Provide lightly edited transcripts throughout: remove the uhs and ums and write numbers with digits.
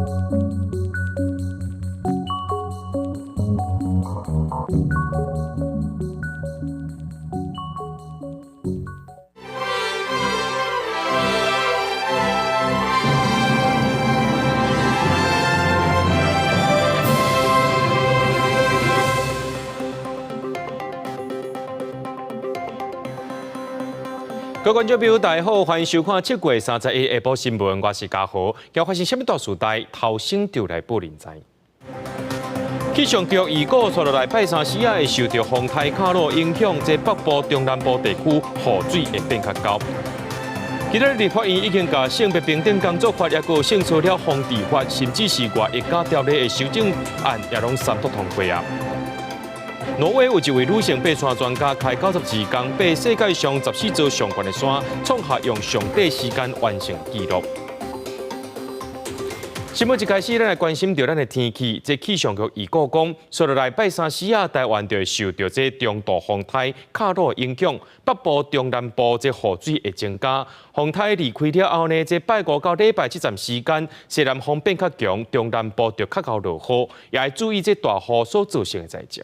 各位观众朋友，大家好，欢迎收看7月31日下晡新闻，我是嘉豪。今发生什么大事代？头先就来报人知。气象局预估，接落来拜三时会受到风台卡罗影响，这北部、中南部地区雨水会变较高。其他立法院已经把性别平等工作法，也有性骚扰防治法，甚至是外一家条例的修正案，也拢三读通过啊。挪威有一位女性爬山专家，开92天爬世界上14座上悬的山，创下用上短时间完成纪录。新闻一开始，咱来关心到咱的天气。这气象局预估讲，接落来拜三时台湾就会受到这中度风台卡罗影响，北部、中南部这雨水会增加。风台离开了后呢，这拜五到礼拜这段时间，西南风变较强，中南部就较较落雨，也要注意这大雨所造成的灾情。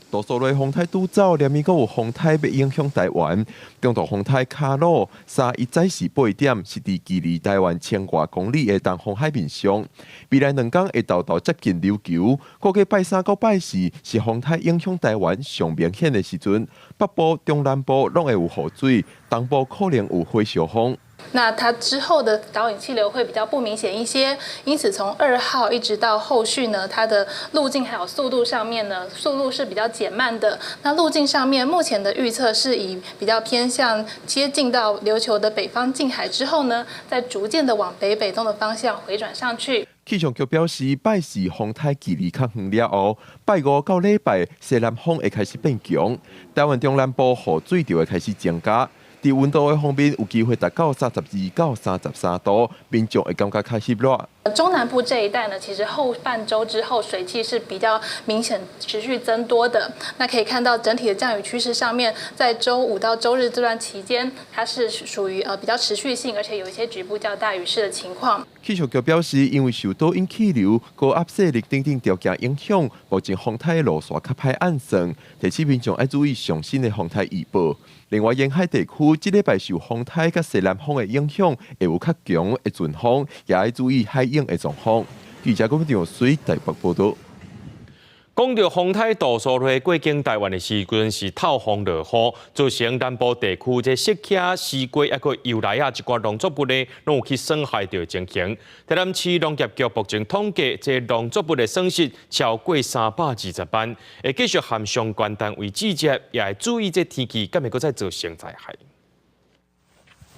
多数类风台拄走，连咪阁有风台要影响台湾。中度风台卡罗3早是8点，是伫距离台湾1000外公里的东方海面上。未来2天会到接近琉球，估计拜三到拜四是风台影响台湾上明显的时阵。北部、中南部拢会有雨水，东部可能有火烧风。那它之后的导引气流会比较不明显一些，因此从2号一直到后续呢，它的路径还有速度上面呢，速度是比较减慢的。那路径上面目前的预测是以比较偏向接近到琉球的北方近海之后呢，再逐渐的往北东的方向回转上去。气象局表示，拜四风台距离较远了后，拜五到礼拜西南风会开始变强，台湾中南部雨水就会开始增加。在温度的方面，有机会达到32到33度，民众会感觉开始热。中南部这一带呢，其实后半周之后水汽是比较明显持续增多的。那可以看到整体的降雨趋势上面，在周5到周日这段期间，它是属于比较持续性，而且有一些局部较大雨势的情况。气象局表示，因为受到因气流、高压势力等条件影响，目前风台的路线较歹按算，提醒民众要注意上新的风台预报。另外，沿海地区这礼拜受风台甲西南风的影响，会有较强的阵风，也要注意海涌的状况。记者郭长随台北报道。讲到风台多数会过境台湾的时阵是透风落雨，造成南部地区这石刻、西瓜还有油来一寡农作物呢，拢有去损害到情形。台南市农业局目前统计，这农作物的损失超过320万，会继续和相关单位直接，也要注意这天气敢会搁再造成灾害。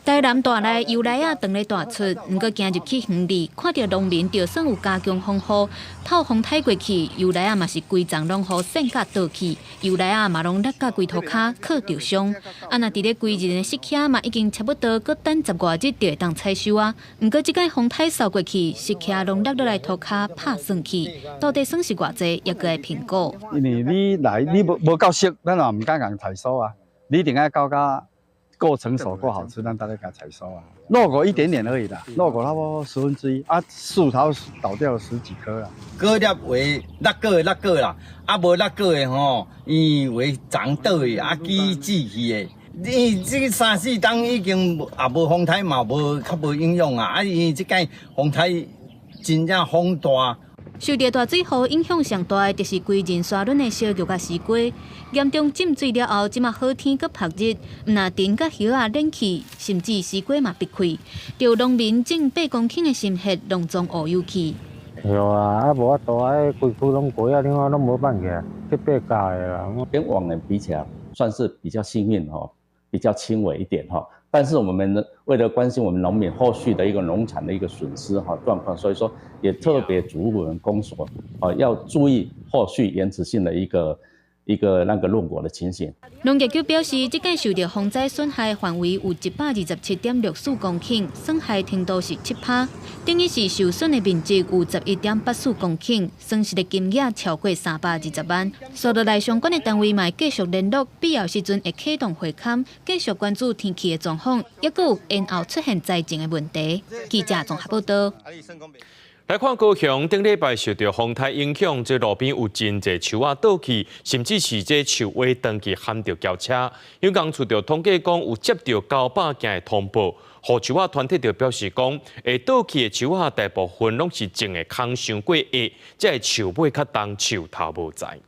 台南大内油来啊，长咧大出，毋过行入去园里，看到农民就算有加强风雨，透风太过去，油来啊嘛是规丛拢予散甲倒去，油来啊嘛拢落甲规涂骹靠着伤。啊，那伫咧规日的石刻嘛已经差不多，搁等10外日就会当采收啊。毋过即摆风台扫过去，石刻拢落落来涂骹拍算去，到底损失偌济，也搁会评估。因为你来你无够熟，咱也毋敢共采收啊，你一定要到甲。够成熟、够好吃，让大家给它采收啊。落果一点点而已啦，落果差不多1/10啊，树头倒掉了10几棵啦。果粒为落果啦，啊无落果的吼，伊为长倒的，啊起枝去的。伊这个3、4冬已经也无风台嘛，无较无影响啊。啊，伊这个风台真正风大。受到大水雨影响上大的，就是规人沙轮的小玉甲西瓜，严重浸水了后，即马好天搁曝日，那田甲叶啊冷去，甚至西瓜嘛闭开，就农民种8公顷的心血拢总乌有去。有啊，啊无法度啊，规区拢过啊，另外拢无办法，去八家的啦。跟往年比起来，算是比较幸运哈，比较轻微一点哈。但是我们为了关心我们农民后续的一个农产的一个损失哈状况，所以说也特别嘱咐我们公所要注意后续延迟性的一一个那个论果的情形。农业局表示，这届受到风灾损害范围有127.64公顷，损害程度是7%，等于是受损的面积有11.84公顷，损失的金额超过320万。所落来相关的单位嘛继续联络，必要时阵会启动会勘，继续关注天气的状况，也有延后出现灾情的问题。记者综合报道。来看高雄，顶礼拜受到风台影响，这路边有真侪树啊倒去，甚至是这树尾长期陷着轿车。有工处就统计讲，有接到900件的通报。护树啊团体就表示讲，会倒去的树啊大部分拢是种的空伤过矮，这树尾较重，树头无在。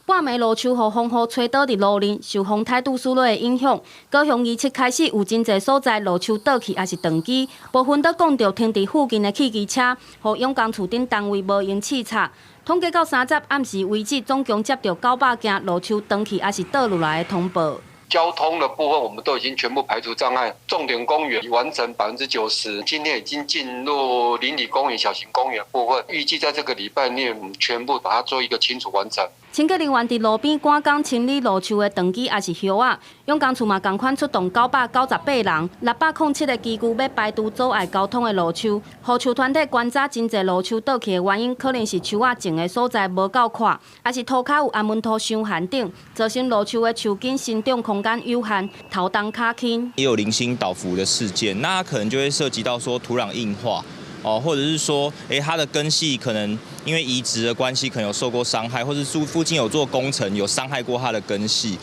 半暝路树互风雨吹倒伫路面，受风台拄输落的影响，高雄27开始有真侪所在路树倒去，也是断机，部分都讲到停伫附近的汽机车，互永工处等单位无用试查。统计到30暗时为止，总共接到900件路树断去，也是倒落来的通报。交通的部分，我们都已经全部排除障碍。重点公园完成90%，今天已经进入邻里公园、小型公园部分，预计在这个礼拜内全部把它做一个清除完成。清洁人员伫路边赶工清理路树的长枝也是叶仔，永工处嘛同款出动998人，607个机具要排除阻碍交通的路树。护树团体观察真侪路树倒去的原因，可能是树仔种的所在无够宽，还是土骹有安稳土伤hạn等，造成路树的树根生长空间有限，头重卡轻。也有零星倒伏的事件，那可能就会涉及到说土壤硬化。或者是说，它的根系可能因为移植的关系，可能有受过伤害，或者是附近有做工程，有伤害过它的根系，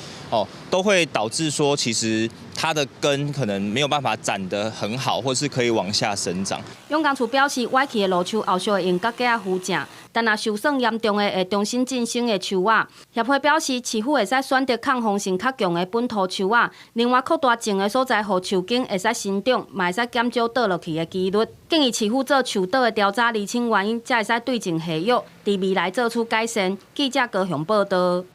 都会导致说，其实它的根可能没有办法长得很好，或是可以往下生长。永工处表示，歪去的路树后续会用角架扶正，但若受损严重的会重新晋升的树仔。协会表示，市府会使选择抗风性较强的本土树仔，另外扩大种的所在，互树根会使生长，嘛会使减少倒落去的几率。建议市府做树倒的调查，厘清原因，才会使对症下药，伫未来做出改善。记者高雄报道。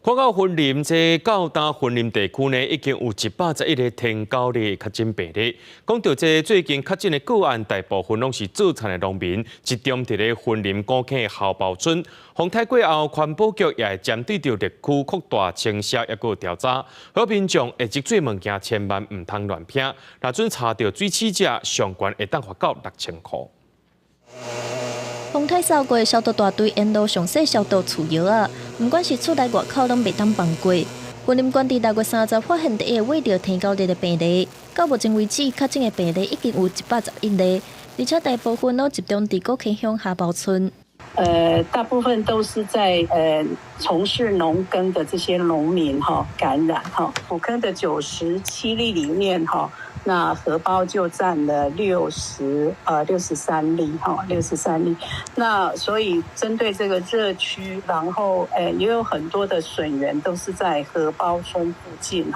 看到云林这高大云林地区呢，已经有111个天狗的确诊病例。讲到这最近确诊的个案，大部分拢是做田的农民，集中伫咧云林古坑的后堡村。风台过后，环保局也会针对着热区扩大清消，也个调查。好民众会积水物件千万唔通乱拼，若准查到水起者，上悬会当罚到6000块。风台扫过，消毒大队沿路详细消毒厝药啊，不管是厝内外口拢袂当放过。云林县伫6月30发现第一个胃着天狗日的病例，到目前为止确诊的病例已经有111例，而且大部分都集中伫古坑乡下堡村。大部分都是在从事农耕的这些农民感染古坑的97例里面那荷包就占了63例63例。那所以针对这个热区，然后也有很多的笋源都是在荷包村附近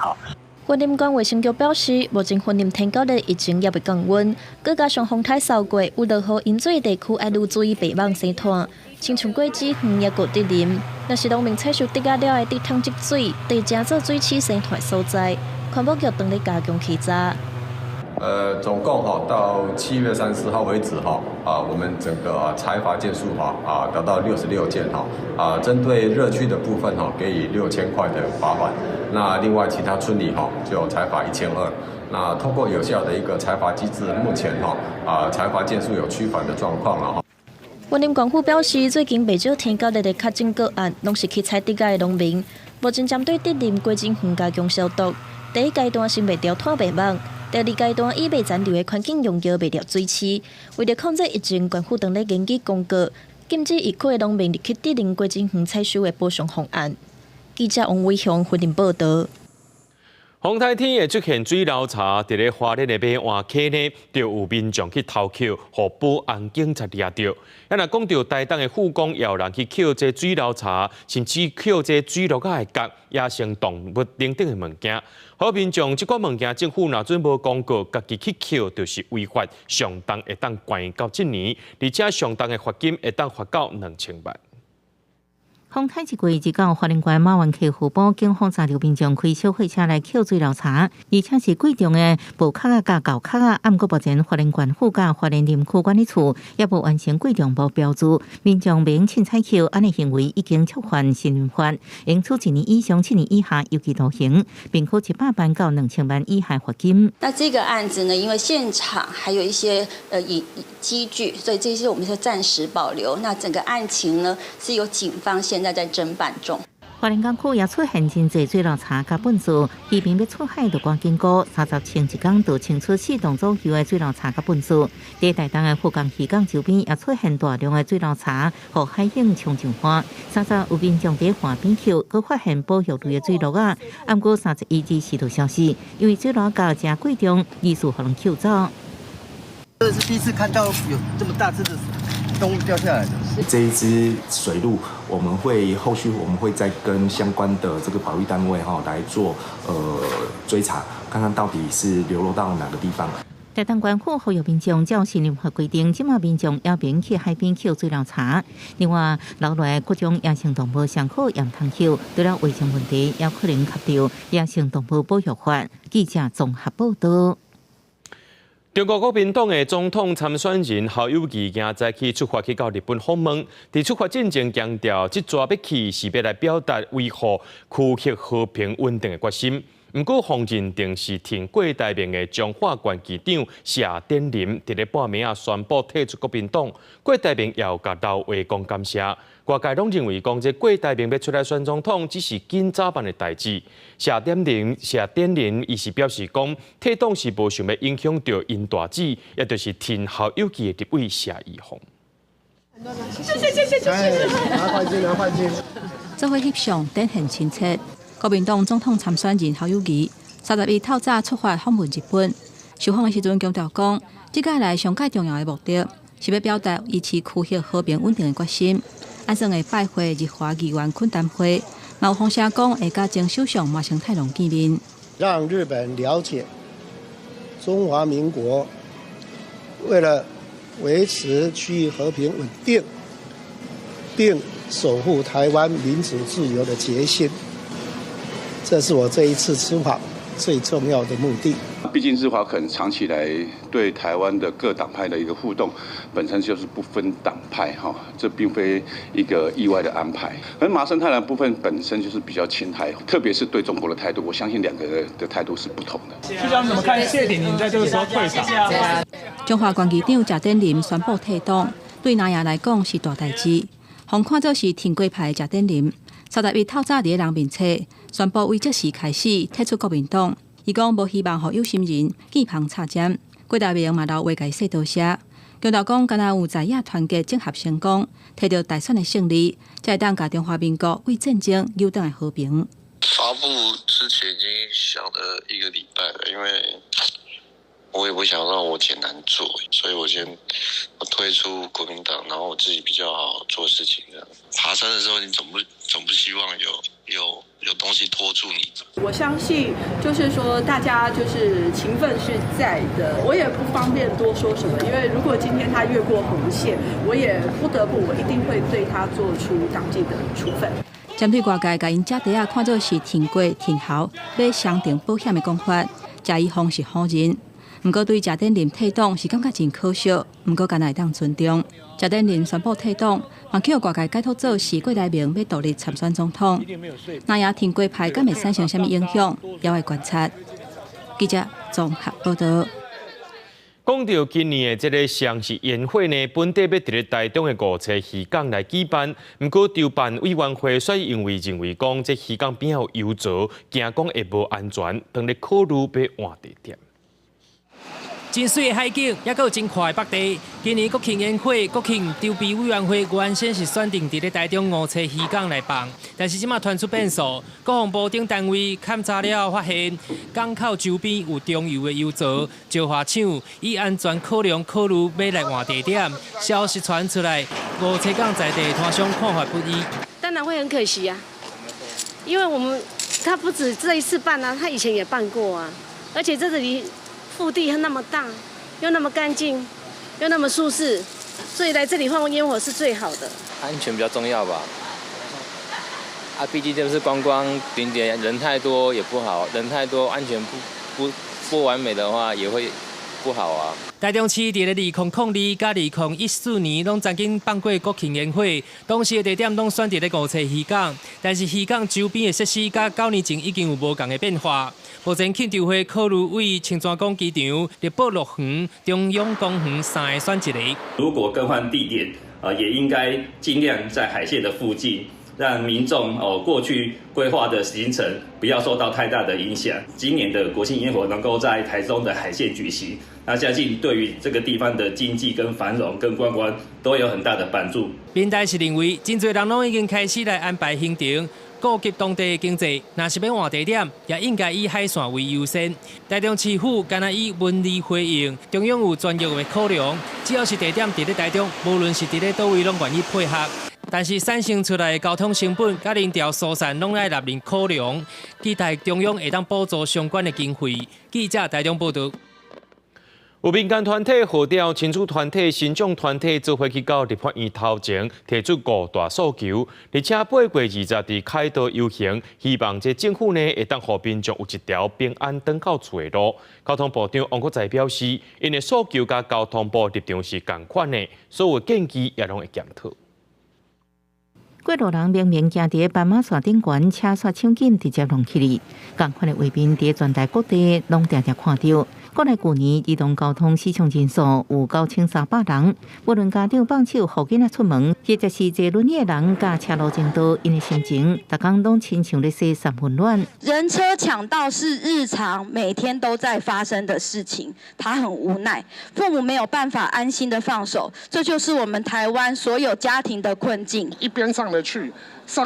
云林县卫生局表示，目前云林天狗日疫情也未降温，佮加上风台扫过，有落雨淹水地区要愈注意白网生炭，亲像果子园也个得啉。若是农民采收得了的地桶积水，地正做水起生炭所在，环保局当咧加强稽查。总共到7月30号为止我们整个裁罚件数达到66件针对热区的部分给予6000块的罚款。那另外其他村里就裁罚1200。那通过有效的一个裁罚机制，目前裁罚件数有趋缓的状况了云林县府表示，最近袂少天狗日的确诊个案，拢是去采地界的农民。目前针对得林过境园加强消毒，第一阶段先袂调炭白网。第二阶段以未残留的环境用药未调水池，为了控制疫情，县府当咧研究公告，禁止疫区的农民入去得林过境园采收的补偿方案。记者王伟雄云林报道。风台天会出现水流茶，伫咧花莲的马湾溪呢，就有民众去偷捡，互保安警察抓到。若讲到台东的护工，也有人去捡这水流茶，甚至捡这水落的角、野生动物等等的物件。好民众，即款物件政府若准无公告，家己去捡就是违法，上重会当关到1年，而且上重的罚金会当罚到2000万。风台一过，一到花莲县马湾溪湖埔，警方查到民众开小货车来扣水流查，而且是贵重的布卡啊、甲旧卡啊。不过目前花莲县府甲花莲林区管理处也无完成贵重无标注，民众免凊彩扣，安尼行为已经触犯行政法，应处1年以上7年以下有期徒刑，并可100万到2000万以下罚金。那这个案子呢，因为现场还有一些机具，所以这些我们就暂时保留。那整个案情呢，是由警方现在在侦办中。花莲港区也出现真侪水落查甲本事，渔民要出海就赶紧过，30清一天就清出4栋左右的水落查甲本事。在台东的富港渔港周边也出现大量的水落查，和海景冲上花。30有民众在岸边扣，佮发现保育类的水落啊。不过31日时就消失，因为水落价真贵重，疑似可能扣走。这是第一次看到有这么大只的动物掉下来的。这一只水鹿，后续我们会再跟相关的这个保育单位来做追查，看看到底是流落到哪个地方。台东县府呼吁民众照新任何规定，即马民众也免去海边扣水流查。另外，留落来各种野生动物上好也唔通扣，除了卫生问题，也可能合到野生动物保育法。记者综合报道。中国国民党的总统参选人侯友宜今早起出发去到日本访问，在出发进前强调，这抓要去是要来表达维护区域和平稳定的决心。不过，方认定是挺郭台铭的彰化县议长谢典林，伫咧半暝宣布退出国民党。郭台铭也有甲老话讲感谢，外界拢认为讲这郭台铭要出来选总统，只是紧早办的代志。谢典林伊是表示讲，退党是无想要影响到因大姊，也就是挺侯友宜的立委谢宜宏。拿快进。这回翕相展现清澈。国民党总统参选人侯友宜31透早出发访问日本，受访的时阵强调讲，这届来上界重要的目的是要表达维持区域和平稳定的决心。按算会拜会日华议员恳谈会，有风声讲会甲前首相麻生太郎见面，让日本了解中华民国为了维持区域和平稳定，并守护台湾民主自由的决心。这是我这一次出访最重要的目的。毕竟日华可能长期来对台湾的各党派的一个互动，本身就是不分党派哈，这并非一个意外的安排。而麻生太郎部分本身就是比较亲台，特别是对中国的态度，我相信两个的态度是不同的。局长怎么看谢点林在这个时候退场？中华县议长谢典林宣布退党，对南亚来讲是大代志。红看作是挺贵派的谢典林。31透早伫人面册宣布，为这时开始退出国民党。伊讲无希望互有心人见旁插针。郭台铭嘛留话解说多谢，强调讲，敢若有在野团结整合成功，摕到大选的胜利，才会当甲中华民国为战争扭转的和平。发布之前已经想了1个礼拜了，因为我也不想让我姐难做，所以我退出国民党，然后我自己比较好做事情这样。爬山的时候，你总不希望有东西拖住你。我相信，就是说大家就是情分是在的，我也不方便多说什么，因为如果今天他越过红线，我也不得不，我一定会对他做出党纪的处分。针对外界甲因家底下看作是挺过挺豪要商定保险的讲法，谢宜宏是否认。不过对谢典林退党是感觉真可惜，不过敢会当尊重。谢典林宣布退党，嘛叫外界解读做是郭台铭要独立参选总统。那也挺过派敢会产生什么影响，也会观察。记者综合报道。讲到今年的这个双十宴会呢，本地要伫咧台中的5车渔港来举办，不过筹办委员会却因为认为讲这渔港边有油槽，惊讲会无安全，当咧考虑要换地点。真水的海景，也有真快的北地。今年国庆宴会，国庆筹备委员会原先是选定伫咧台中5车渔港来办，但是即马传出变数，国防部等单位勘查了发现，港口周边有中油的油槽，石化厂以安全考虑要来换地点。消息传出来，5车港在地摊商看法不一。当然会很可惜啊，因为他不止这一次办啊，他以前也办过啊，而且这里腹地那么大，又那么干净，又那么舒适，所以来这里放烟火是最好的。安全比较重要吧？啊，毕竟就是观光景点，人太多也不好，人太多安全不完美的话也会不好啊。台中市伫咧2002甲2014年拢曾经办过国庆烟火，当时的地点拢选伫咧五车渔港，但是渔港周边的设施甲9年前已经有无同的变化。目前庆祝会考虑为青泉港机场、立宝乐园、中央公园3个选一个。如果更换地点，也应该尽量在海线的附近。让民众过去规划的行程不要受到太大的影响。今年的国庆烟火能够在台中的海线举行，那相信对于这个地方的经济跟繁荣跟观光都有很大的帮助。民代是认为，真侪人拢已经开始来安排行程，顾及当地的经济。若是要换地点，也应该以海线为优先。台中市府敢若以文理回应，中央有专业的考量，只要是地点伫咧台中，无论是伫咧倒位，拢愿意配合。但是产生出来的交通成本、甲人潮疏散，拢要纳入考量。期待中央会当补助相关的经费。记者台中报道。有民间团体号召亲子团体、新众团体做伙去到立法院头前，提出5大诉求，而且8月20日开道游行，希望这政府呢会当互民众有一条平安回到厝的路。交通部长王国材表示，因的诉求甲交通部立场是同款的，所有建议也拢会检讨。过路人明明行伫斑马线顶悬，车煞抢紧直接弄起哩。同款的画面伫全台各地拢常常看到。国内去年移动交通死伤人数有9300人，无论家长放手互囡仔出门，或者是坐轮椅的人甲车路争道，因的心情，逐工拢亲像咧洗三温暖。人车抢道是日常每天都在发生的事情，他很无奈，父母没有办法安心的放手，这就是我们台湾所有家庭的困境。一边上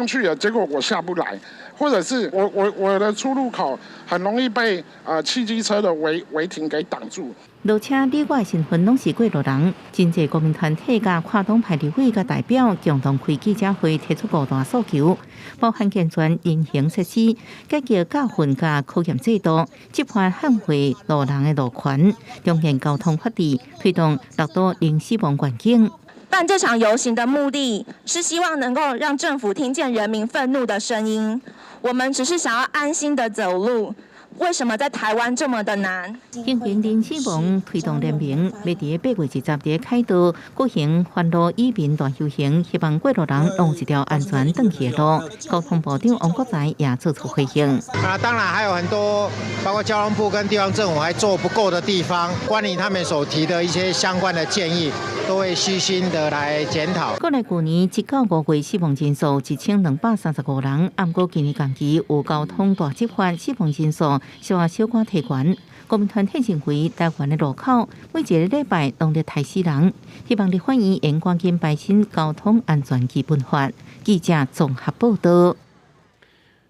去了，结果我下不来，或者是我的出入口很容易被汽机车的违停给挡住。路车里外的身份拢是过路人，真济国民团体甲跨党派立委甲代表共同开记者会，提出5大诉求，包含健全人行设施、改革教训甲考验制度、执法捍卫路人的路权、重现交通法治，推动6都零死亡环境。办这场游行的目的是希望能够让政府听见人民愤怒的声音。我们只是想要安心的走路，为什么在台湾这么的难？进行零死亡推动联名，要伫8月20日开道举行环路移民大游行，希望过路人弄一条安全回去的路。交通部长王国材也做出回应。当然还有很多，包括交通部跟地方政府还做不够的地方，关于他们所提的一些相关的建议，都会虚心的来检讨。国内去年1到5月死亡人数1235人，不过今年同期有交通大执法死亡人数小可提悬。国民团体认为，台湾的路口每一个礼拜拢在杀死人，希望立法院应赶紧排新交通安全基本法。记者综合报道。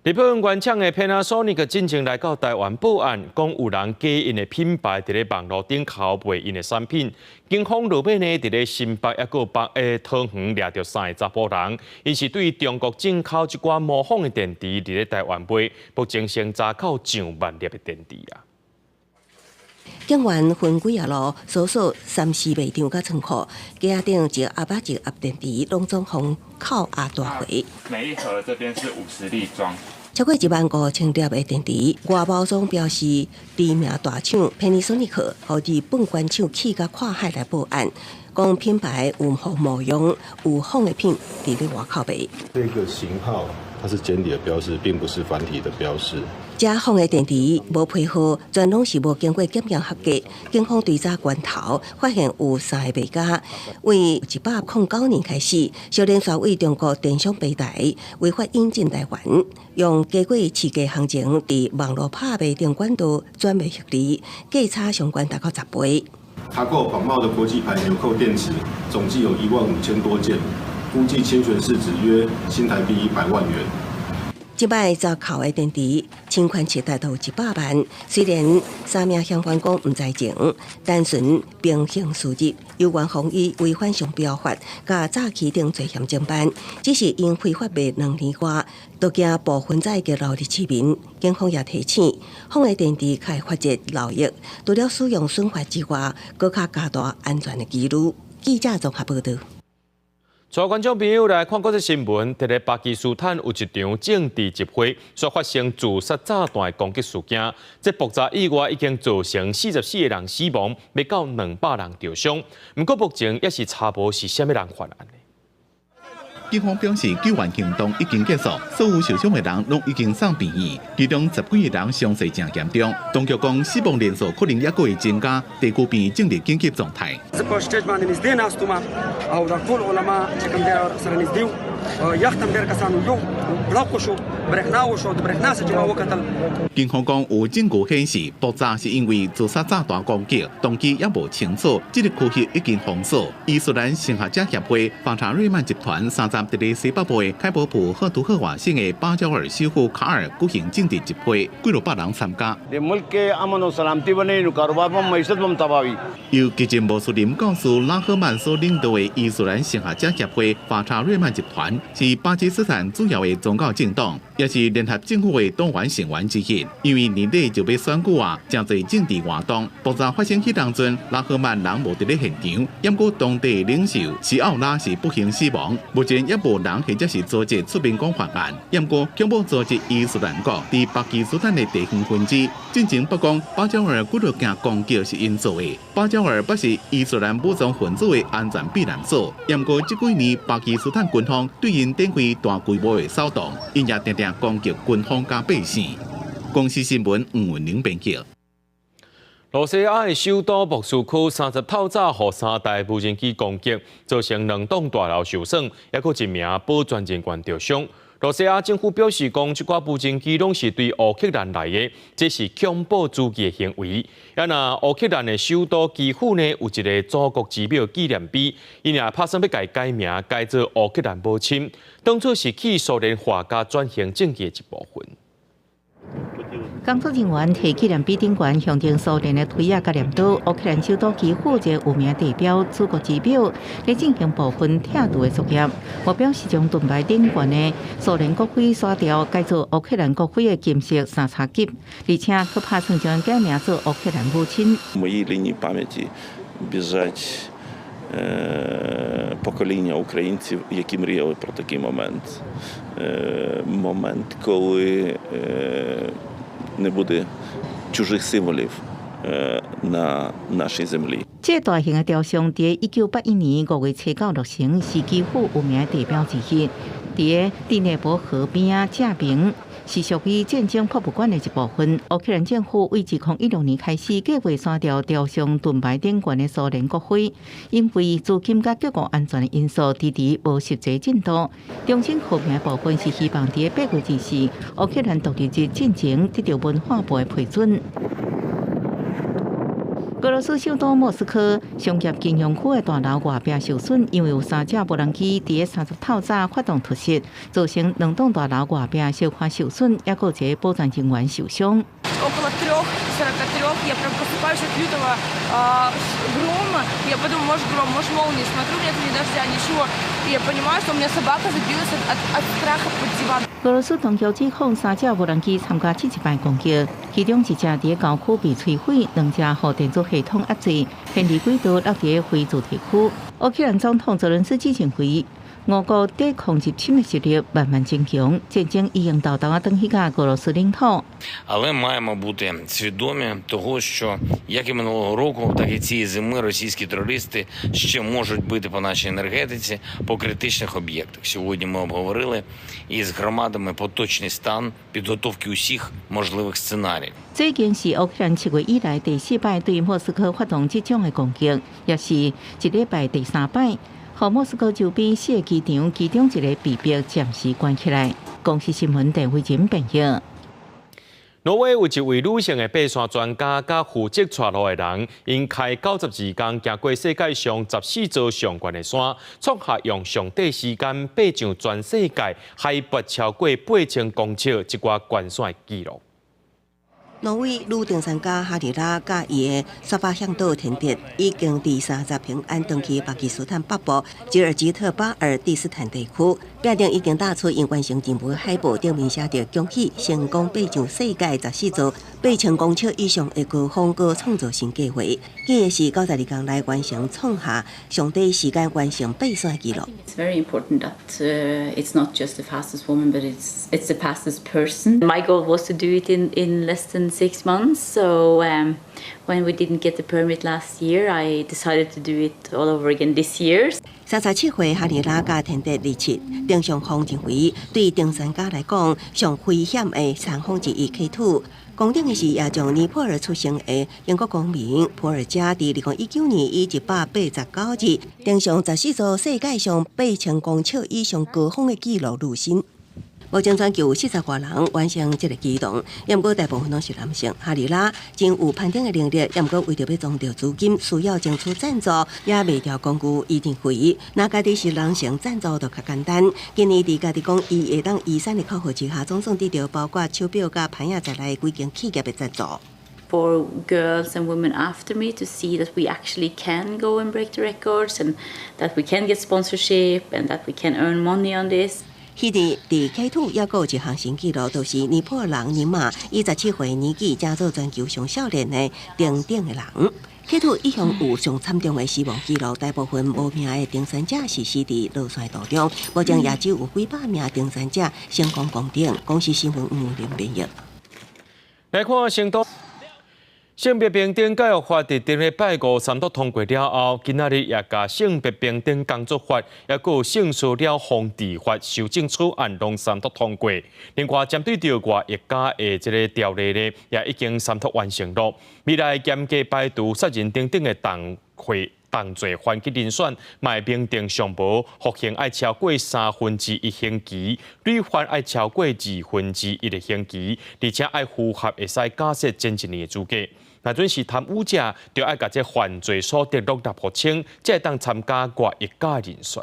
日本原厂的 Panasonic 进前来到台湾报案，讲有人假因的品牌伫咧网络顶拷贝因的产品。警方落尾呢，伫咧新北一个桃园掠着3个查甫人，因是对中国进口一寡模仿的电池伫咧台湾卖，目前先查扣上万粒的电池啊。警员分几啊路搜索3、4卖场甲仓库，架顶一个阿爸一个盒电池，拢总封扣压大回。每一盒这边是50粒装。超过15000粒的电池，外包装表示知名大厂 Panasonic 和日本原厂去甲跨海来报案，讲品牌有模样、有仿的品伫咧外口卖。这个型号它是简体的标示，并不是繁体的标示。假仿的电池无配合，全拢是无经过检验合格。警方追查源头，发现有3个卖家，为109年开始，小连续为中国电商平台违法引进台湾，用假过市价行情伫网络拍卖中管道转卖获利，价差相关达到10倍。查扣仿冒的国际牌纽扣电池，总计有15000多件，估计侵权市值约新台币100万元。即摆查扣的电池侵权值达到100万，虽然3名嫌犯讲毋知情，单纯平行事实，有关防以违反商标法、甲诈欺等罪嫌侦办，只是因非法卖2年多，都惊部分在嘅劳力市民。警方也提醒，仿的电池可以发掘漏液，除了使用损坏之外，搁较加大安全的记录。记者综合报道。所有观众朋友来看国际新闻，伫咧巴基斯坦有一场政治集会所发生自杀炸弹攻击事件，这爆炸意外已经造成44个人死亡，未到200人受伤。不过目前也是查无是虾米人犯案的。 警方表示，救援行动已经结束，所有受伤的人拢已经送病院，其中10几个人伤势正严重。当局讲，死亡人数可能还会增加，地区变进入紧急状态。 警方讲有证据显示，爆炸是因为自杀炸弹攻击，动机也无清楚。这个区域已经封锁。伊斯兰生学者协会、法查瑞曼集团3站伫咧西北部开普普赫图赫瓦省的巴焦尔首府卡尔举行政治集会，几落百人参加。由基金穆斯林教师拉赫曼所领导的伊斯兰生学者协会、法查瑞曼集团是巴基斯坦主要的宗教政党，也是联合政府的党员成员之一。因为年底就要选举啊，真侪政治活动。爆炸发生迄当阵，拉赫曼人无伫咧现场，不过当地领袖西奥拉是不幸死亡。目前也无人或者是组织出面讲犯案。不过恐怖组织伊斯兰国伫巴基斯坦的地方分支，进前曝光巴焦尔几落件攻击是因做的。巴焦尔不是伊斯兰武装分子的安全避难所。不过这几年巴基斯坦军方对因展开大规模的骚动，因也常常攻击军方加百姓。 公司新闻黄文玲编辑。罗西亚的首都莫斯科30透早被3台无人机攻击，造成2栋大楼受损，也有1名保全人员受伤。罗西亚政府表示，讲这寡无人机拢是对乌克兰来的，这是恐怖主义的行为。也那乌克兰的首都基辅呢，有一个祖国之庙纪念碑，因也打算要改名，改做乌克兰母亲，当初是去苏联化加转型政界的一部分。 工作人员提纪念碑顶悬象征苏联的推亚甲念岛，乌克兰首都基辅一个有名地标祖国之表，咧进行部分拆除的作业。目标是将盾牌顶悬的苏联国徽刷掉，改做乌克兰国徽的金色三叉戟，而且佮打算将改名做乌克兰母亲。Моїй лінії пам'яті біжать покоління українців, які мріяли про такий момент. Момент, коли не буде чужих символів на нашій землі. 这大型的雕像伫1981年5月7号落成，是基辅有名的地标之一。伫第聂伯河边正平，是属于战争博物馆的一部分。乌克兰政府为2016年开始计划删掉雕像盾牌顶悬的苏联国徽，因为资金甲国家安全的因素，迟迟无实际进度。中心后面部分是希望伫8月24日乌克兰独立日进前得到文化部的批准。 俄罗斯首都莫斯科商业金融区的大楼外壁受损，因为有3架无人机伫30透早发动突袭，造成2栋大楼外壁小可受损，也有一个保全人员受伤。 Около 3:43 я прям просыпаюсь от лютого грома. Я подумала, может гром, может молния. Смотрю, нет ни дождя, ничего. И я понимаю, что у меня собака забилась от страха под диван. 俄罗斯当局指控3架无人机参加这一摆攻击，其中1架伫郊区被摧毁，2架互电子系统压制，偏离轨道落伫非主题区。乌克兰总统泽伦斯基认为，俄国抵抗入侵的实力慢慢增强，战争已经到达登去甲俄羅斯領土。 Але маємо бути свідомі того, що як і минулого року, так і цієї зими російські терористи ще можуть бити по нашій енергетиці, по критичних об'єктах. Сьогодні ми обговорили із громадами поточний стан підготовки усіх можливих сценаріїв. 这已经是乌克兰7月以来第4摆对莫斯科发动这种的攻击，也是一禮拜第3擺。 和莫斯科周边4个机场，其中一个被迫暂时关起来。公司新闻陈慧珍编译。挪威有一位女性的爬山专家，甲负责带路的人，因开92天行过世界上14座上悬的山，创下用上短时间爬上全世界海拔超过8000公尺一挂悬山纪录。挪威女登山家哈里拉甲伊的沙巴向导田迪已经第30平安登去巴基斯坦北部吉尔吉特巴尔蒂斯坦地区，表定已经打出因完成任务海报，顶面写着恭喜成功爬上世界14座8000公尺以上的高峰，高创造新纪录。记的是92天来完成创下上帝时间完成爬山纪录。It's very important that it's not just the fastest woman, but it's the fastest person. My goal was to do it in less than 6 months. So when we didn't get the permit last year, I decided to do it all over again this year. 37岁哈里拉甲田地日七，登上峰认为对登山家来讲上危险的山峰之一 K2。公顶的是也从尼泊尔出生的英国公民普尔加，伫2019年以189日登上14座世界上8000公尺以上高峰的纪录入新。目前全球有40多人完成这个举动，不过大部分都是男性。哈里拉真有攀登的能力，不过为着要赚到资金，需要争取赞助，也未调工具一定会。那家己是人性赞助就较简单。今年伫家己讲，伊会当移山的考核之下，总算得到包括手表甲盘仔在内几间企业的赞助。For girls and women after me to see that we actually can go and break the records and that we can get sponsorship and that we can earn money on this. 迄日伫 K2 也有一项新纪录，就是尼泊尔人尼玛以17岁年纪成做全球上少年的登顶的人。K2 一向有上惨重的死亡记录，大部分无名的登山者是死伫落山途中。目前也只有几百名登山者成功攻顶。公司新闻吴林编译。来看成都。性别平等教育法伫顶礼拜5三读通过了后，今仔日也甲性别平等工作法，也有性骚扰防治法修正草案拢三读通过。另外，针对着外一家的这个条例呢，也已经三读完成了。未来严格排除杀人等等的同罪犯级人选，卖明定上无服刑爱超过1/3刑期，屡犯爱超过1/2的刑期，而且爱符合会使假释前1年的资格。若准是贪污者，就要甲这犯罪所得录入户清，才会当参加外一家人选。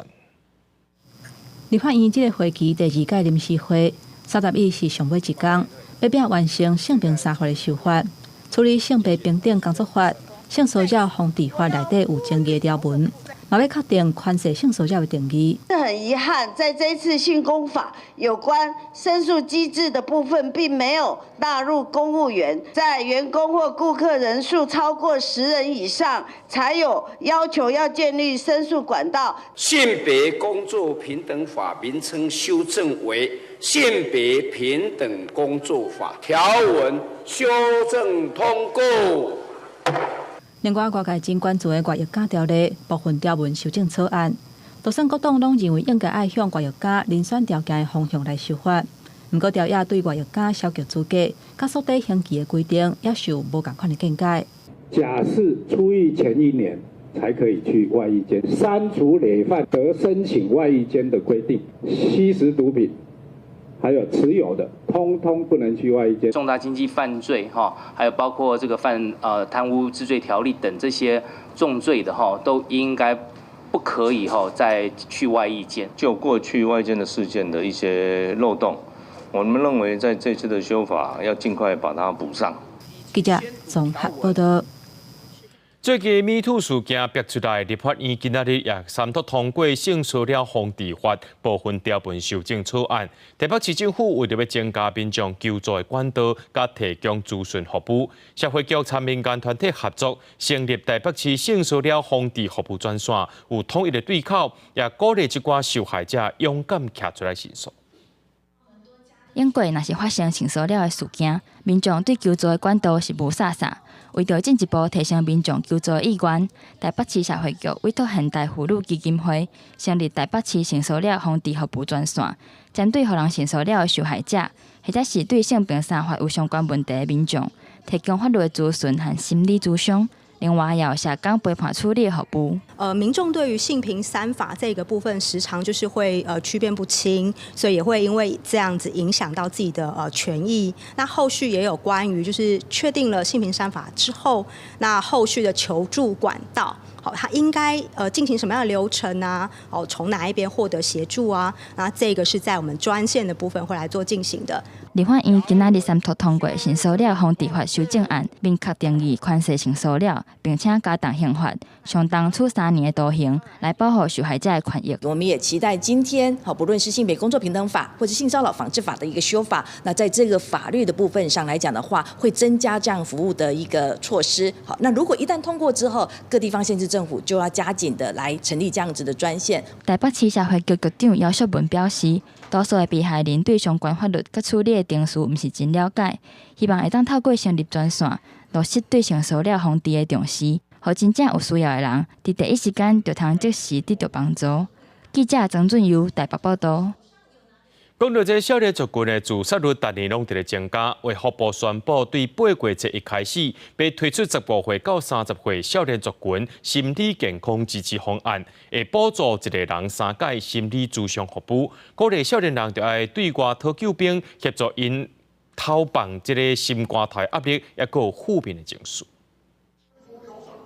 立法院这个会期第2届临时会，30日是上尾一天，要拼完成性平3法的修法，处理性别平等工作法、性骚扰防治法内底有争议的条文，嘛要确定宽赦性骚扰的定义。很遗憾，在这一次性工法有关申诉机制的部分，并没有纳入公务员在员工或顾客人数超过10人以上，才有要求要建立申诉管道。性别工作平等法名称修正为性别平等工作法，条文修正通过。另外，外界真关注的外役家条例部分条文修正草案，多数各党拢认为应该爱向外役家遴选条件的方向来修法。不过，条约对外役家消极资格、甲所得刑期的规定，也是有无同款的见解。假释出狱前1年才可以去外役监，删除累犯得申请外役监的规定，吸食毒品。还有持有的，通通不能去外役监。重大经济犯罪还有包括这个贪污治罪条例等这些重罪的都应该不可以再去外役监。就过去外监的事件的一些漏洞，我们认为在这次的修法要尽快把它补上。记者综合报道。最近MeToo事件爆出来，立法院今仔日也三读通过性骚扰防治法部分条文修正草案。台北市政府为了要增加民众求助的管道，甲提供资讯服务，社会局参民间团体合作成立台北市性骚扰防治服务专线，有统一的对口，也鼓励一寡受害者勇敢站出来申诉。英国若是发生性骚扰的事件，民众对求助的管道是无啥啥。为着进一步提升民众求助的意愿，台北市社会局委托现代妇女基金会成立台北市性骚扰防治服务专线，针对互人性骚扰的受害者，或者是对性平3法有相关问题的民众，提供法律的咨询和心理咨询。另外，也有社工陪伴处理的服务。民众对于性平3法这个部分，时常就是会区辨不清，所以也会因为这样子影响到自己的权益。那后续也有关于就是确定了性平3法之后，那后续的求助管道。好，他应该进行什么样的流程啊？从哪一边获得协助啊？那这个是在我们专线的部分会来做进行的。立法院今仔日三读通过新塑料防治法修正案，明确定义宽限性塑料，并且加重刑罚，相当处3年的徒刑，来保护受害者的权益。我们也期待今天不论是性别工作平等法或者性骚扰防治法的一个修法，那在这个法律的部分上来讲的话，会增加这样服务的一个措施。好，那如果一旦通过之后，各地方县市政府就要加紧的来成立这样子的专线。台北市社会局局长姚淑文表示，多数的被害人对相关法律佮处理的定数毋是真了解，希望会当透过成立专线，落实对性塑料防治的重视，互真正有需要的人伫第一时间就通即时得到帮助。记者曾俊佑台北报道。讲到这少年族群的自杀率，逐年拢伫咧增加。为福部宣布，对8月1日开始，要推出15岁到30岁少年族群心理健康支持方案，会补助一个人3届心理咨商服务，鼓励少年人就要对外讨救兵，协助因投放这个心肝态压力，也有负面的情绪。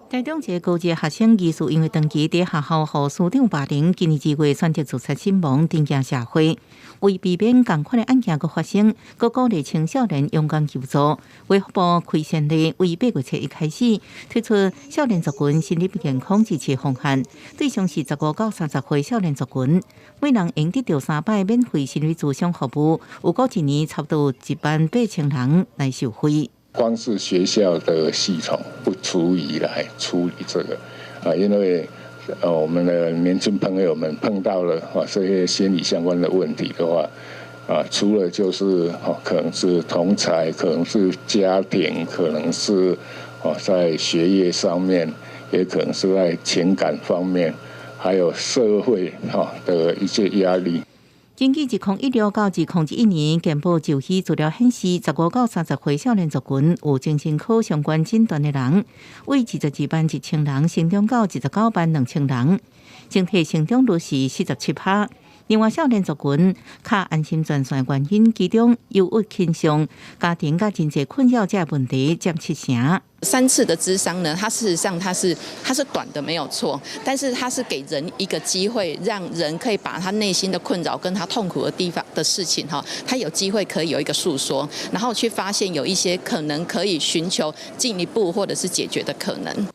台中一个高级学生疑似因为长期在学校互师长霸凌，今年2月选择自杀身亡，震惊社会。为避免同款的案件搁发生，搁鼓励青少年勇敢求助。卫福部开先例，为8月1日开始推出少年族群心理健康支持方案，对象是15到30岁少年族群，每人应得到3摆免费心理咨商服务，有过一年差不多18000人来受惠。光是学校的系统不足以来处理这个因为我们的年轻朋友们碰到了这些心理相关的问题的话除了就是可能是同侪，可能是家庭，可能是在学业上面，也可能是在情感方面，还有社会的一些压力。根据2016到2011年健保就医资料显示，15到30岁少年族群有精神科相关诊断的人，为22万1,000人成长到19万2,000人，整体成长率是47%。另外，少年族群较安心专线原因，其中忧郁倾向、家庭甲经济困扰这问题占70%。3次的諮商呢，它事实上它是短的没有错，但是它是给人一个机会，让人可以把他内心的困扰跟他痛苦的地方的事情他有机会可以有一个诉说，然后去发现有一些可能可以寻求进一步或者是解决的可能。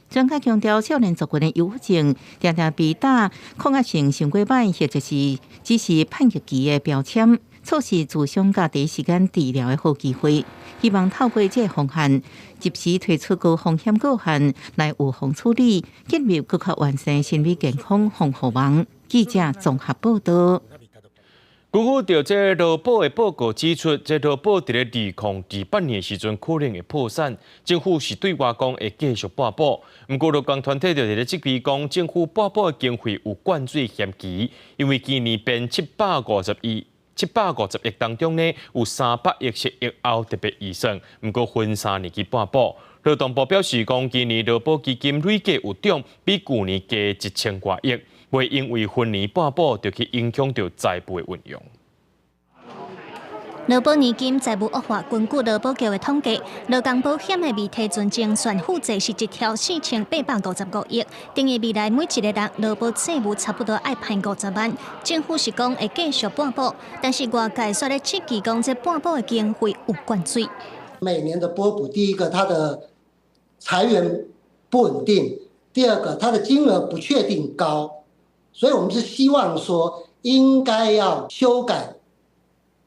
专家强调，少年族群的忧郁症常常被打抗压性伤过歹，或者是只是叛逆期的标签，错失自伤甲第一时间治疗的好机会。希望透过这个方案，及时推出高风险个案来预防处理，建立更加完善心理健康防护网。记者综合报道。根据着这劳保的报告指出，这劳保伫咧2028年时阵可能会破产，政府是对外讲会继续拨保。不过，劳工团体就伫咧质疑讲，政府拨保的经费有灌水嫌疑，因为今年编750亿当中呢，有300亿是疫后特别预算，不过分3年去拨保。劳动部表示讲，今年劳保基金累计有涨，比去年加1000多亿。袂因为分年拨保就去影响到财务的运用。劳保年金财务恶化，根据劳保局的统计，劳工保险的未提存精算负债是1条4855亿，等于未来每一个人劳保债务差不多要赔50万。政府是讲会继续拨保，但是外界却咧质疑讲这拨保的经费有灌水。每年的拨补，第一个它的财源不稳定，第二个它的金额不确定高。所以我们是希望说，应该要修改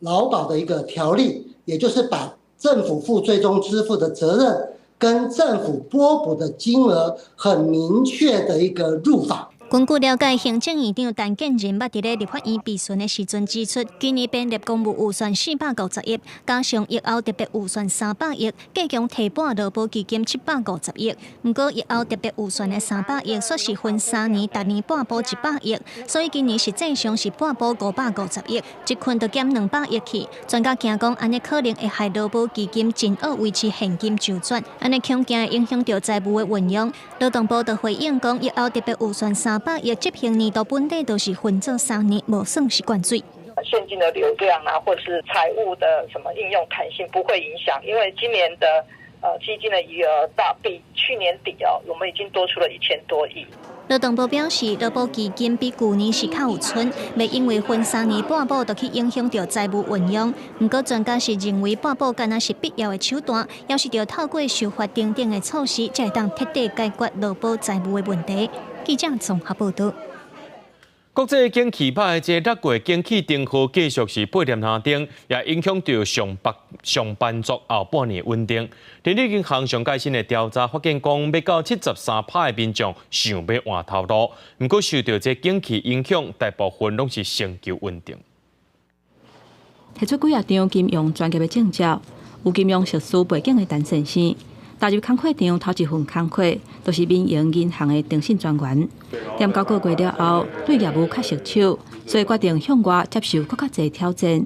劳保的一个条例，也就是把政府负最终支付的责任跟政府拨补的金额很明确的一个入法。根据了解，行政院长陈建仁捌伫咧立法院备询的时阵指出，今年编列公务预算450亿，加上疫后特别预算300亿，计共提拨劳保基金750亿。不过疫后特别预算的300亿，却是分3年，逐年拨补100亿，所以今年实际上是拨补550亿，一困就减200亿去。专家惊讲，安尼可能会害劳保基金真恶维持现金周转，安尼恐惊会影响到财务的运用。劳动部就回应讲，疫后特别预算300亿执行年度本地都是分做3年，无算是灌水。现金的流量啊，或者是财务的什么应用弹性不会影响，因为今年的基金的余额比去年底我们已经多出了1000多亿。劳动部表示，劳保基金比去年是较有存，未因为分3年半保就去影响到财务运用。不过专家是认为半保敢若是必要的手段，要是要透过修法等等的措施，才会当彻底解决劳保财务的问题。记者综合报道。国际景气歹，这6月景气灯号继续是8点下跌，也影响到上班族后半年稳定。人力银行上届新的调查发现，讲要到73%的民众想要换头路，不过受到这景气影响，大部分拢是成就稳定。提出几啊张金融专业的证照，有金融硕士背景的陈先生。踏入工课场头一份工课，都是民营银行的电信专员。踮9个月了后，对业务较熟手，所以决定向外接受更加侪挑战。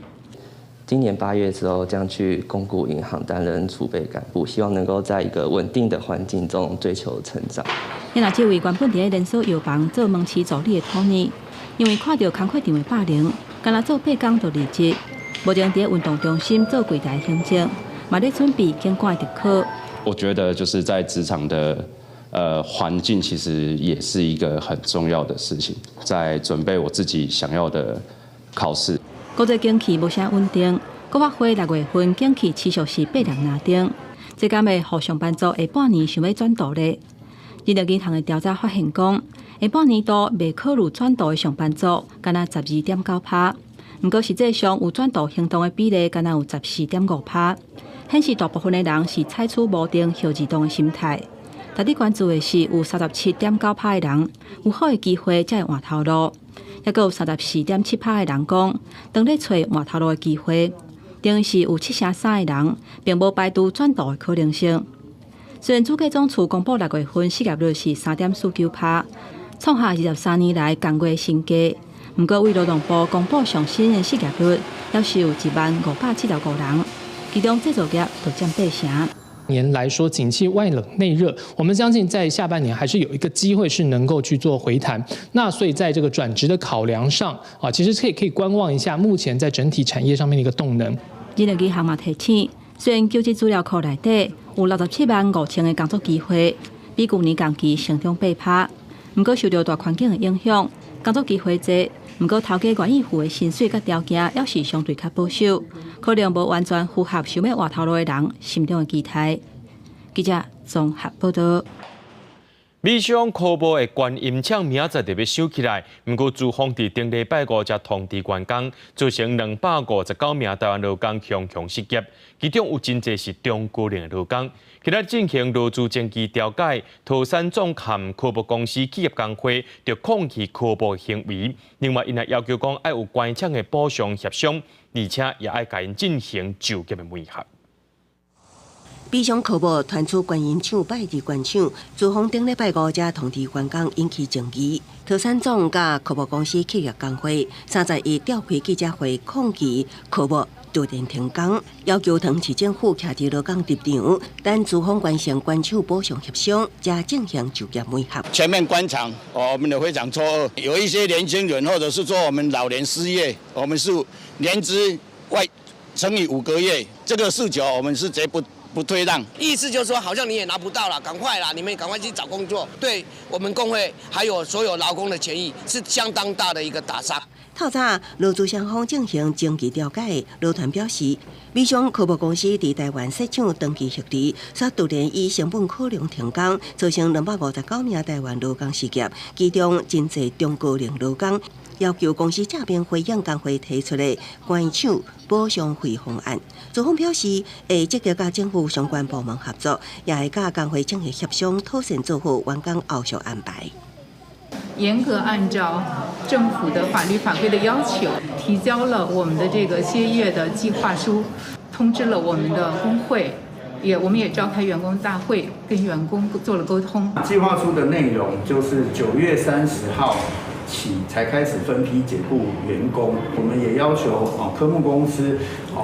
今年8月之后，将去公股银行担任储备干部，希望能够在一个稳定的环境中追求成长。那这位原本伫连锁药房做门市助理的托尼，因为看到工课场的霸凌，干那做8工就离职。目前伫运动中心做柜台行政，嘛咧准备监管特考。我觉得就是在职场的环境，其实也是一个很重要的事情，在准备我自己想要的考试。国际景气无啥稳定，国发会6月份景气持续是8点下跌，这敢会互上班族下半年想要转道呢？人力银行的调查发现讲，下半年度未考虑转道的上班族，敢若12.9%，不过实际上有转道行动的比例，敢若有14.5%。显示大部分的人是采取无定休自动的心态。特别关注的是，有37.9%的人有好的机会才会换头路，也有34.7%的人讲，当咧找换头路的机会，等于是有7成3的人并无排除转道的可能性。虽然主计总处公布6月份失业率是3.49%，创下23年来同月新低。不过，为劳动部公布上新的失业率，也是有10575人。其中制造业就占8成。年来说，景气外冷内热，我们相信在下半年还是有一个机会是能够去做回弹。那所以在这个转职的考量上啊，其实可以观望一下目前在整体产业上面的一个动能。人力银行嘛提醒，虽然求职资料库内底有675000个工作机会，比去年同期成长8%，不过受到大环境的影响，工作机会多。不过，头家愿意付的薪水甲条件，也是相对较保守，可能无完全符合想要换头路的人心中的期待。记者综合报道。美商科博的观音厂明仔载就要收起来，不过资方伫顶礼拜5才通知员工，造成259名台湾劳工强失业，其中有真侪是中高龄的劳工。今日进行劳资争议调解，桃山总和科博公司企业工会就抗议科博的行为，另外因也要求讲要有关厂的补偿协商，而且也要甲因进行就业的媒合。美商科博传出观音厂摆伫关厂，资方顶礼拜5才通知员工引起争议。桃山总甲科博公司企业工会31召开记者会抗议科博突然停工，要求长市政府徛伫劳工立场，等资方完成关厂补偿协商，才进行就业媒合。全面关厂，我们的非常错愕。有一些年轻人，或者是说我们老年失业，我们是年资外乘以5个月，这个诉求我们是绝不退让，意思就是说，好像你也拿不到了，赶快啦，你们赶快去找工作，对我们工会还有所有劳工的权益是相当大的一个打杀。透早，劳资双方进行争议调解，劳团表示，美商科博公司伫台湾设厂登记设立，却突然以成本考量停工，造成259名台湾劳工失业，其中真侪中高龄劳工。要求公司正面回应工会提出的关厂补偿费方案。资方表示，会积极甲政府相关部门合作，也会甲工会进行协商，妥善做好员工后续安排。严格按照政府的法律法规的要求，提交了我们的这个歇业的计划书，通知了我们的工会，我们也召开员工大会，跟员工做了沟通。计划书的内容就是9月30号。起才开始分批解雇员工，我们也要求科目公司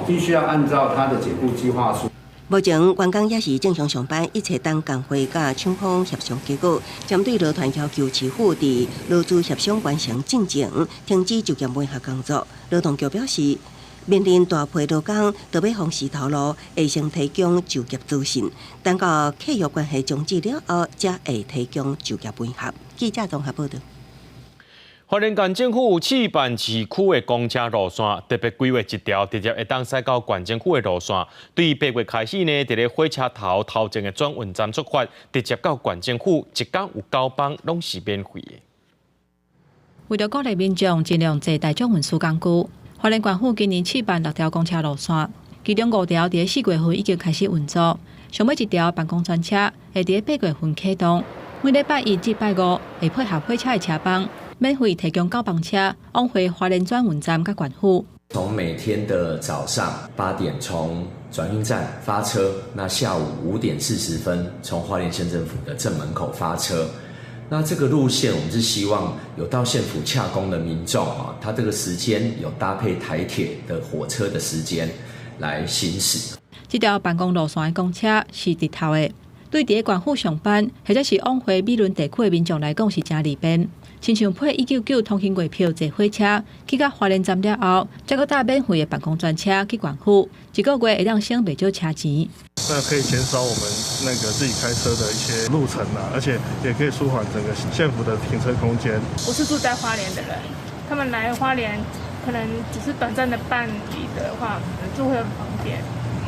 必须要按照他的解雇计划书。目前员工也是正常上班，一切等工会甲厂方协商结果。针对劳团要求市府伫劳资协商完成进前，停止就业媒合工作，劳动局表示，面临大批劳工都要从石头路会先提供就业资讯，等到契约关系终止了后，才会提供就业配合。记者综合报道。花莲县政府试办市区的公车路线，特别规划一条直接会当驶到县政府的路线。对8月开始呢，伫咧火车头前的转运站出发，直接到县政府，一天有9班，拢是免费的。为了鼓励民众尽量坐大众运输工具，花莲县府今年试办6条公车路线，其中5条伫4月份已经开始运作，上尾1条办公专车会伫8月份启动，每礼拜1至拜5会配合火车的车帮。免费提供9班车往回花莲转运站甲县府。从每天的早上8点从转运站发车，那下午5点40分从花莲县政府的正门口发车。那这个路线我们是希望有到县府洽公的民众啊，他这个时间有搭配台铁的火车的时间来行驶。这条办公路线的公车是日头的，对伫县府上班或者是往回美仑地区的民众来讲是真利便。亲像配199通行月票坐火车去到花莲站了后，再搁搭免费的办公专车去县府，一个月会让省不少车钱。那可以减少我们自己开车的一些路程啊，而且也可以舒缓整个县府的停车空间。我是住在花莲的人，他们来花莲可能只是短暂的办理的话，就会很方便。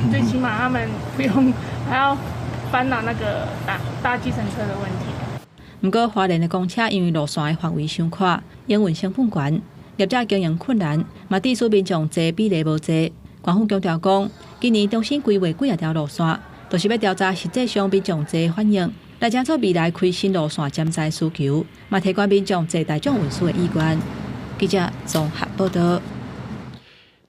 最起码他们不用还要烦恼那个搭计程车的问题。不过，花莲的公车因为路线的范围伤宽，营运成本悬，业者经营困难，嘛致使民众坐比例无济。县府强调讲，今年重新规划几啊条路线，就是要调查实际上民众坐的反应，来检测未来开新路线潜在需求，嘛提高民众坐大众运输的意愿。记者综合报道。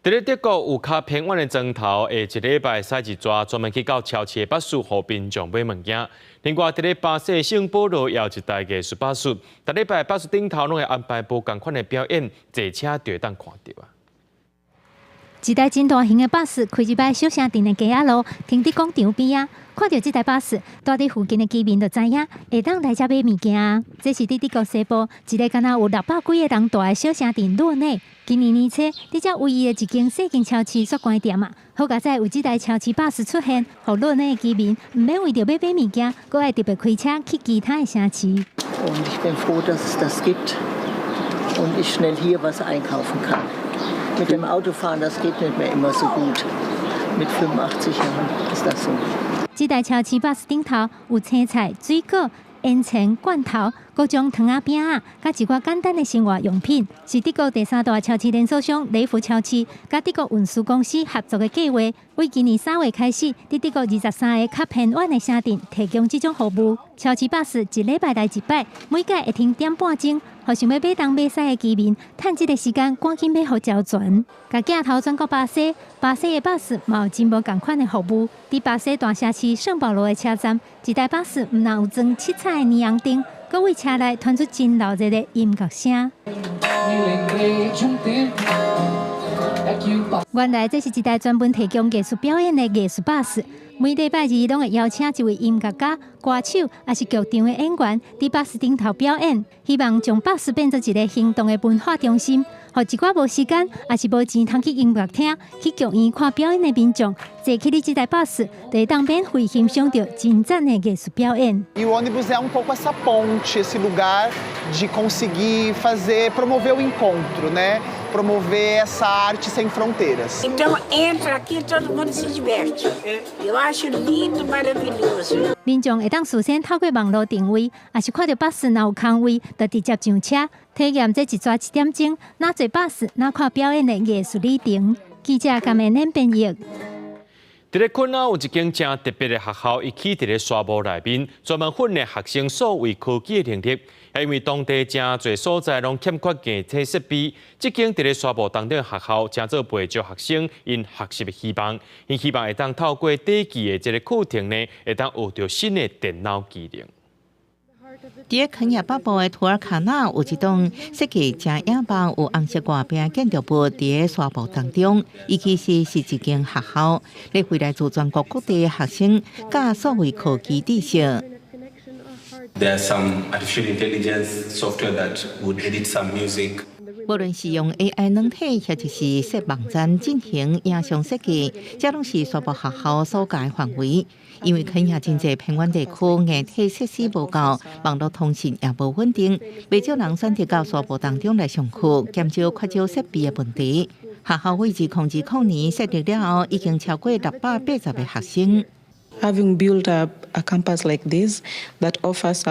伫咧德国有较偏远的庄头，下一礼拜驶一抓专门去到超市的巴士，互民众买物件。另外，伫咧巴西圣保罗也有一台艺术巴士，逐礼拜巴士顶头拢会安排无同款的表演，坐车就会当看到啊。一台真大型的巴士开入摆小城镇的街仔路，停伫广场边啊。看到这台巴士，住伫附近的居民就知影会当来遮买物件。这是伫德国西部一个敢若有600几个人大的小城镇罗内。今年年初，伫遮唯一的一间小型超市煞关店啊。好佳在有这台超市巴士出现，互罗内的居民唔免为着要买物件，搁爱特别开车去其他的城市。Und ich bin froh, dass es das gibt und ich schnell hier was einkaufen kann. Mit dem Autofahren, das geht nicht mehr immer so gut. Mit 85 Jahren ist das so. 这台超市巴士顶头有青菜、水果、烟尘、罐头、各种糖仔饼仔，甲一寡简单的生活用品，是德国第3大超市连锁商雷福超市甲德国运输公司合作的计划。为今年3月开始，伫德国23个较偏远的城镇提供这种服务。超市巴士一礼拜来一摆，每届会停点半钟，互想要买东买西的居民，趁这个时间赶紧买好交船。甲镜头转到巴西，巴西的巴士嘛有真无共款的服务。伫巴西大城市圣保罗的车站，一台巴士唔但有装7彩的霓虹灯，搁为车内传出真闹热的音乐声。原来这是一台专门提供艺术表演的艺术巴士，每礼拜2拢会邀请一位音乐家、歌手，也是剧场的演员，伫巴士顶头表演，希望将巴士变作一个行动的文化中心，互一寡无时间，也是无钱通去音乐厅、去剧院看表演的民众，坐起你这台巴士，就会当免费欣赏到真赞的艺术表演。E o ônibus é pouco essa ponte, esse lugar de conseguir promover o encontro, né? Promover essa arte sem fronteiras. Então entra aqui e todo mundo se diverte. Eu acho lindo, maravilhoso. 民众会当事先透过网络定位，也是看到巴士若有空位，就直接上车，体验这一抓1点钟，哪坐巴士哪看表演的艺术旅程。记者甘面恁编译。伫咧昆有一间正特别的学校，伊起伫咧沙漠内面，专门训练学生所谓科技的能力。因为当地真侪所在拢欠缺硬体设备，这间伫咧沙漠当中的学校，正做培植学生因学习的希望。因希望会当透过短期的这个课程呢，会当学到新的电脑技能。伫肯亚北部的图尔卡纳有一栋设计正野望有红色外壁建筑物，伫沙漠当中，伊其实是一间学校，咧回来自全国各地的学生，甲所谓科技知识。There's some artificial intelligence software that would edit some music. 无论是用 AI 软体，或者是设网站进行影像设计，这拢是全部学校所界范围。因为肯亚真济偏远地区硬体设施无够，网络通讯也无稳定，未少人选择到沙漠当中来上课，减少缺少设备的问题。学校为2020年设立了后，已经超过680个学生。Having built up a campus like this that offers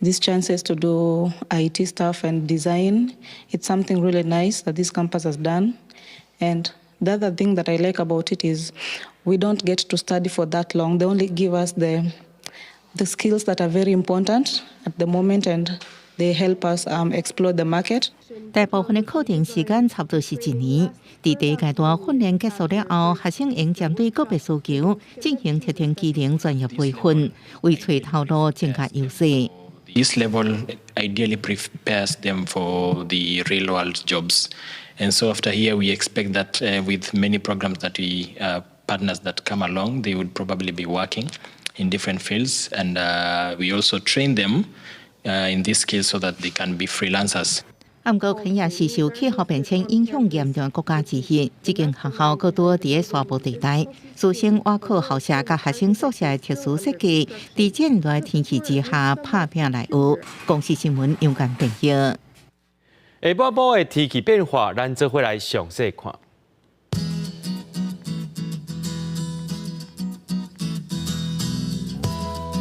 these chances to do IT stuff and design, it's something really nice that this campus has done. And the other thing that I like about it is we don't get to study for that long. They only give us the skills that are very important at the moment, and they help us explore the market. 大部分的课程时间差不多是1年。在第一阶段训练结束了后，学生应针对个别需求进行特定技能专业培训，为找头路增加优势。This level ideally prepares them for the real world jobs. And so after here, we expect that with many programs that we partners that come along, they would probably be working in different fields. And we also train them in these skills so that they can be freelancers. 不过，肯亚是受气候变迁影响严重的国家之一，这间学校更多伫沙漠地带，实行瓦靠校舍甲学生宿舍的特殊设计，在这样热天气之下拍拼来学。公司新闻勇敢电视。下半部的天气变化，咱做回来详细看。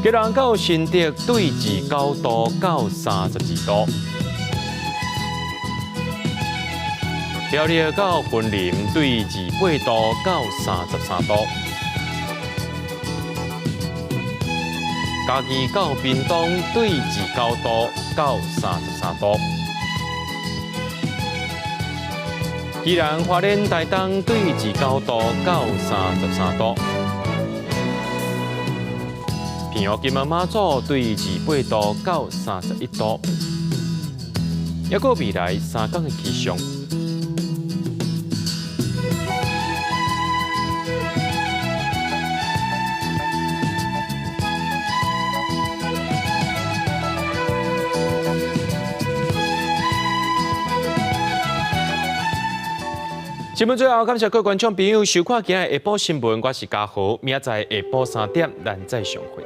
吉兰到新竹对29度到32度。苗栗到云林对28度到33度，嘉义到屏东对29度到33度，宜兰花莲台东对29度到33度，平湖金门马祖对28度到31度，还有未来3天的气象。新闻最后，感谢各位观众朋友收看今日下晡新闻，我是嘉豪，明仔载下晡3点咱再相会。